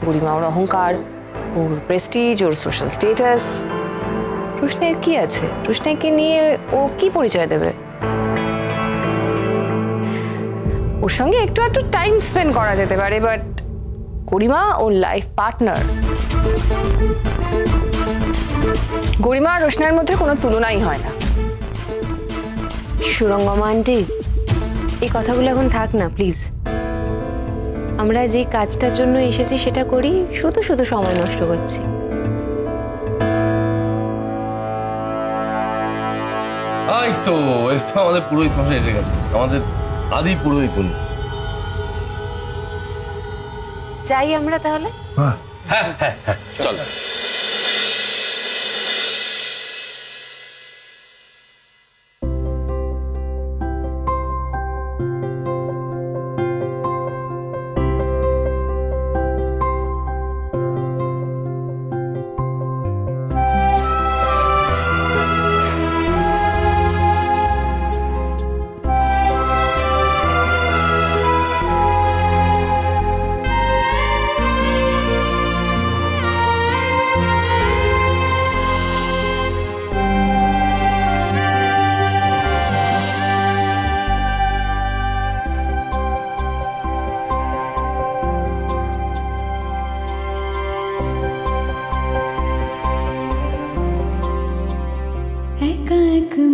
গরিমা ওর অহংকার, ওর প্রেস্টিজ, ওর social status. রোশনাইয়ের কি আছে? রোশনাইকে নিয়ে ও কি পরিচয় দেবে? ওর সঙ্গে একটু একটু টাইম স্পেন্ড করা যেতে পারে, বাট গরিমা ওর লাইফ পার্টনার। গরিমা আর রোশনাইয়ের মধ্যে কোনো তুলনাই হয় না। সুরঙ্গমা আন্টি, এই কথাগুলো এখন থাক না প্লিজ। আমরা যে কাজটার জন্য এসেছি সেটা করি, শুধু শুধু সময় নষ্ট করছি। এই তো আমাদের পুরোহিত মশাই এসে গেছে, আমাদের আদি পুরোহিত উনি। যাই আমরা তাহলে। হ্যাঁ হ্যাঁ হ্যাঁ হ্যাঁ, চল।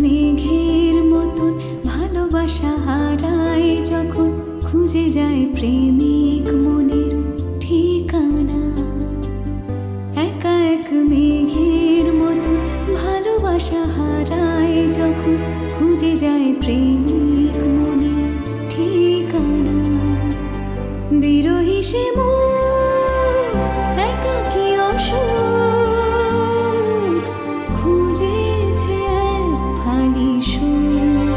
মেঘের মতন ভালোবাসা হারায় যখন, খুঁজে যায় প্রেমিক মনের ঠিকানা। একা এক মেঘের মতন ভালোবাসা হারায় যখন, খুঁজে যায় প্রেমিক মনের ঠিকানা। বিরহী সে মন একাকী অসুখ, খুঁজেছে এক ফালি সুখ।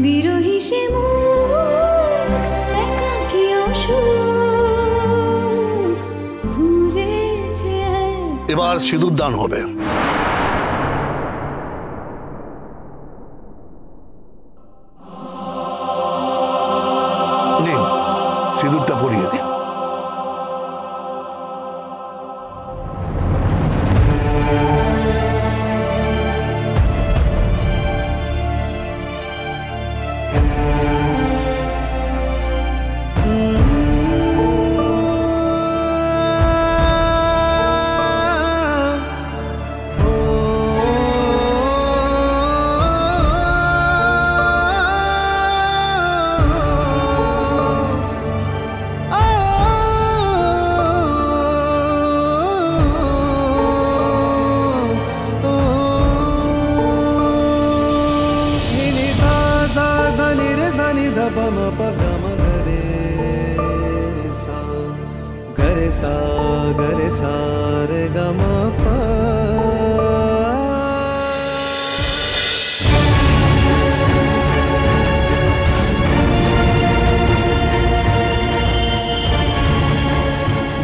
বিরহী সে মন একাকী অসুখ, খুঁজেছে এক। এবার সিঁদুর দান হবে। নিন, সিঁদুরটা পরিয়ে দিন। गरे सा रे ग म प।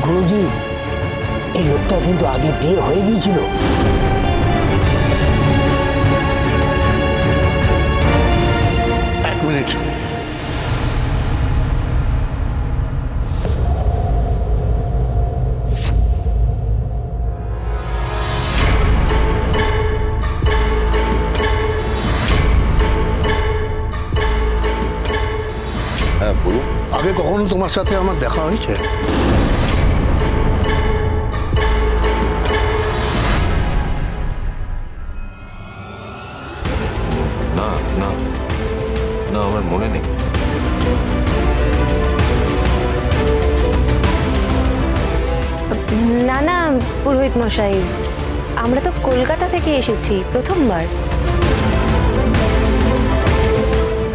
গুরুজি, এই লোকটা কিন্তু আগে বিয়ে হয়ে গিয়েছিল। এক মিনিট। আগে কখনো তোমার সাথে আমার দেখা হয়েছে? না না না, আমার মনে নেই। না না পুরোহিত মশাই, আমরা তো কলকাতা থেকে এসেছি, প্রথমবার।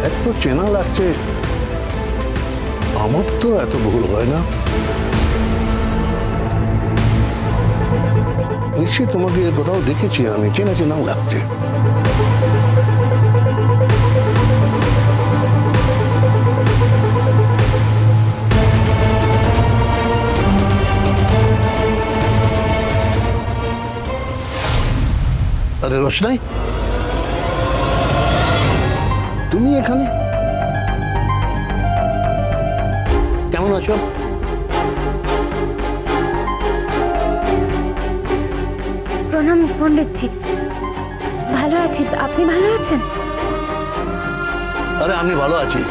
এত চেনা লাগছে, আমার তো এত ভুল হয় না। নিশ্চয়ই তোমাকে কোথাও দেখেছি আমি, চেনা চেনাও লাগছে। আরে রোশনাই, তুমি এখানে কেমন আছো? পণ্ডিতজি, ভালো আছি। আপনি ভালো আছেন? আরে আমি ভালো আছি।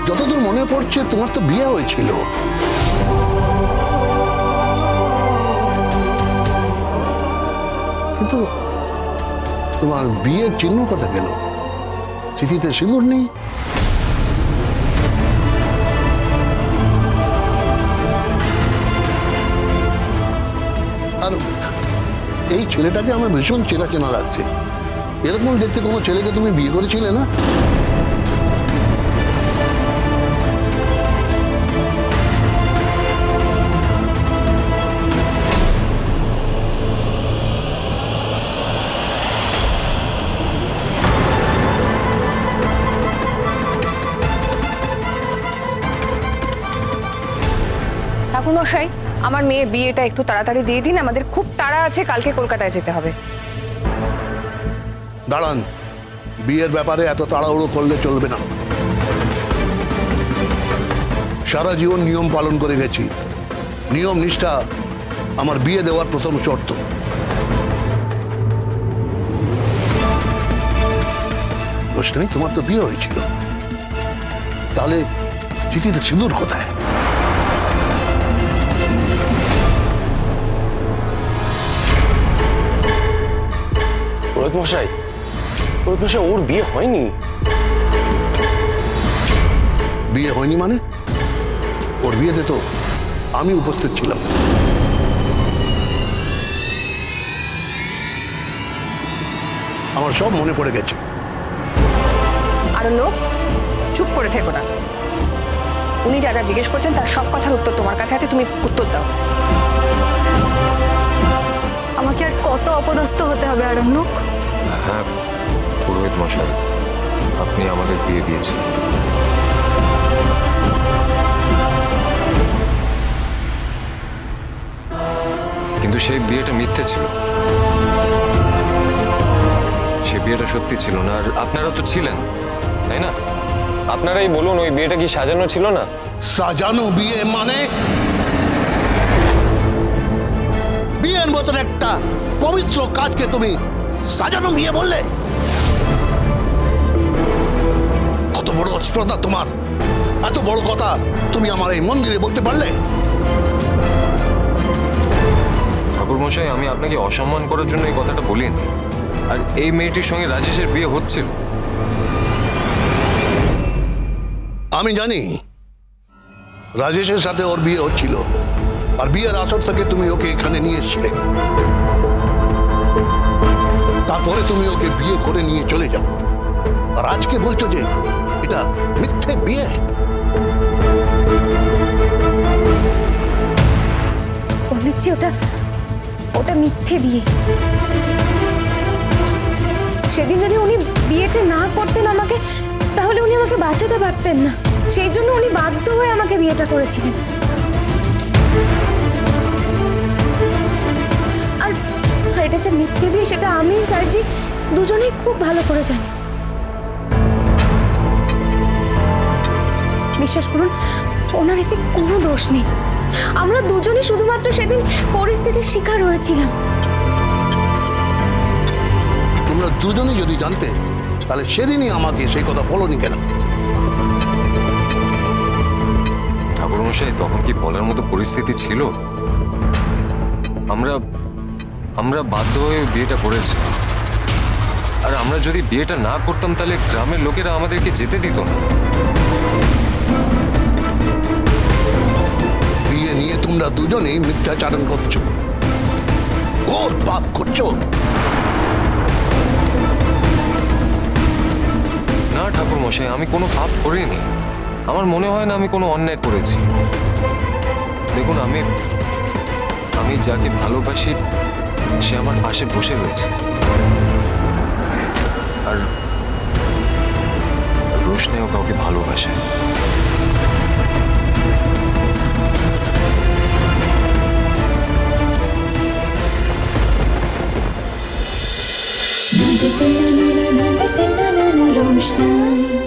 যতদূর মনে পড়ছে তোমার তো বিয়ে হয়েছিল। কিন্তু তোমার বিয়ের চিহ্ন কথা গেল, চিঠিতে সিঁদুর নেই। আর এই ছেলেটাকে আমার ভীষণ চেনা চেনা লাগছে। এরকম দেখতে কোনো ছেলেকে তুমি বিয়ে করেছিলে না? ঠাকুরমশাই, আমার মেয়ের বিয়েটা একটু তাড়াতাড়ি দিয়ে দিন, আমাদের খুব তাড়া আছে, কালকে কলকাতায় যেতে হবে। দাঁড়ান, বিয়ের ব্যাপারে এত তাড়াহুড়ো করলে চলবে না। সারা জীবন নিয়ম পালন করে গেছি। নিয়ম নিষ্ঠা আমার বিয়ে দেওয়ার প্রথম শর্ত। রোশনাই, তোমার তো বিয়ে হয়েছিল, তাহলে চিঠিতে সিঁদুর কোথায়? পুরোহিত মশাই, ওর বিয়ে হয়নি। বিয়ে হয়নি মানে? ওর বিয়েতে তো আমি উপস্থিত ছিলাম। আমার সব মনে পড়ে গেছে। আরণ্যক, চুপ করে থেকো না। উনি যা যা জিজ্ঞেস করছেন তার সব কথার উত্তর তোমার কাছে আছে, তুমি উত্তর দাও। আমাকে আর কত অপদস্থ হতে হবে আরণ্যক? হ্যাঁ পুরোহিত মশাই, আপনি আমাদের বিয়ে দিয়েছেন, কিন্তু সেই বিয়েটা মিথ্যে ছিল। সে বিয়েটা সত্যি ছিল না। আর আপনারা তো ছিলেন, তাই না? আপনারাই বলুন, ওই বিয়েটা কি সাজানো ছিল না? সাজানো বিয়ে মানে? বিয়ের মতন একটা পবিত্র কাজকে তুমি সাজানো বিয়ে বললে? কত বড় অস্ত্রতা তোমার! এত বড় কথা তুমি আমার এই মন্দিরে বলতে পারলে? ঠাকুরমশাই, আমি আপনাকে অসম্মান করার জন্য এই কথাটা বলিনি। আর এই মেয়েটির সঙ্গে রাজেশের বিয়ে হচ্ছিল। আমি জানি রাজেশের সাথে ওর বিয়ে হচ্ছিল, আর বিয়ের আসর থেকে তুমি ওকে এখানে নিয়ে এসেছিলে। তারপরে তুমি ওকে বিয়ে করে নিয়ে চলে যাও, আর আজকে বলছো যে এটা মিথ্যে বিয়ে। পণ্ডিতজি, ওটা মিথ্যে বিয়ে। সেদিন যদি উনি বিয়েটা না করতেন আমাকে, তাহলে উনি আমাকে বাঁচাতে পারতেন না। সেই জন্য উনি বাধ্য হয়ে আমাকে বিয়েটা করেছিলেন। আর এটা যে মিথ্যে বিয়ে, সেটা আমি স্যারজি দুজনেই খুব ভালো করে জানি। বিশ্বাস করুন, ওনার এতে কোনো দোষ নেই। আমরা দুজনেই শুধুমাত্র সেদিন পরিস্থিতির শিকার হয়েছিলাম। তোমরা দুজনেই যদি জানতে, তাহলে সেদিনই আমাকে সেই কথা বলোনি কেন? ঠাকুরমশাই, তখন কি বলার মতো পরিস্থিতি ছিল? আমরা বাধ্য হয়ে বিয়েটা করেছি। আর আমরা যদি বিয়েটা না করতাম, তাহলে গ্রামের লোকেরা আমাদেরকে যেতে দিত না। বিয়ে নিয়ে তোমরা দুজনেই মিথ্যাচারণ করছো, ঘোর পাপ করছো। না ঠাকুরমশাই, আমি কোনো পাপ করিনি। আমার মনে হয় না আমি কোনো অন্যায় করেছি। দেখুন, আমি যাকে ভালোবাসি সে আমার পাশে বসে রয়েছে। আর রোশনাইও কাউকে ভালোবাসে। रोशनाई।